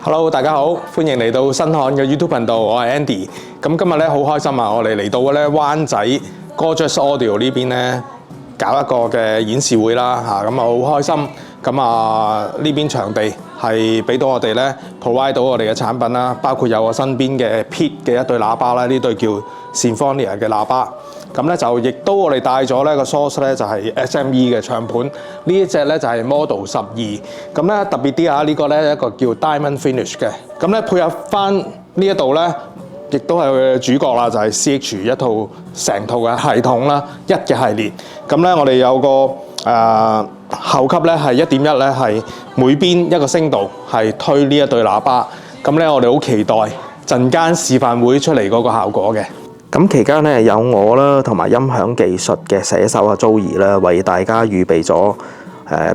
Hello， 大家好，歡迎嚟到新漢嘅 YouTube 頻道，我係 Andy。咁今日咧好開心啊！我哋嚟到嘅咧灣仔 Gorgeous Audio 呢邊咧搞一個嘅演示會啦嚇，咁啊好開心。咁啊呢邊場地係俾到我哋咧 provide 到我哋嘅產品啦，包括有我身邊嘅 Pit 嘅一對喇叭啦，呢對叫 Sinfonia 嘅喇叭。咁咧就亦都我哋帶咗咧個 source 咧就係 SME 嘅唱盤，呢一隻咧就係 Model 12。咁咧特別啲啊，呢個咧一個叫 Diamond Finish 嘅。咁咧配合翻呢一度咧，亦都係佢嘅主角啦，就係 CH 一套成套嘅系統啦，一嘅系列。咁咧我哋有個後級咧係 1.1 咧係每邊一個聲道係推呢一對喇叭。咁咧我哋好期待陣間示範會出嚟嗰個效果嘅。咁期間咧有我啦，同埋音響技術嘅寫手阿 Joey 啦，為大家預備咗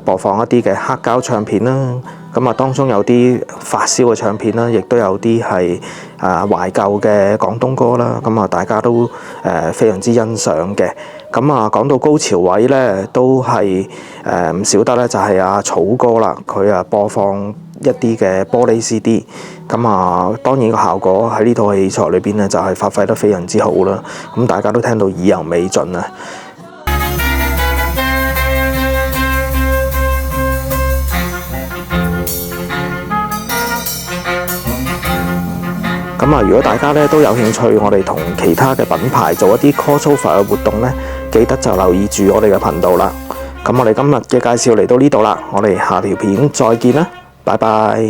播放一啲嘅黑膠唱片啦。咁啊，當中有啲發燒嘅唱片啦，亦都有啲係懷舊嘅廣東歌啦。咁啊，大家都非常之欣賞嘅。咁啊，講到高潮位咧，都係唔少得咧，就係阿草哥啦，佢啊播放一啲嘅玻璃 CD。咁啊，當然個效果喺呢套器材裏邊咧，就係發揮得非常之好啦。咁大家都聽到意猶未盡啊！咁啊，如果大家咧都有興趣，我哋同其他嘅品牌做一啲 crossover 嘅活動咧，記得就留意住我哋嘅頻道啦。咁我哋今日嘅介紹嚟到呢度啦，我哋下條片再見啦，拜拜。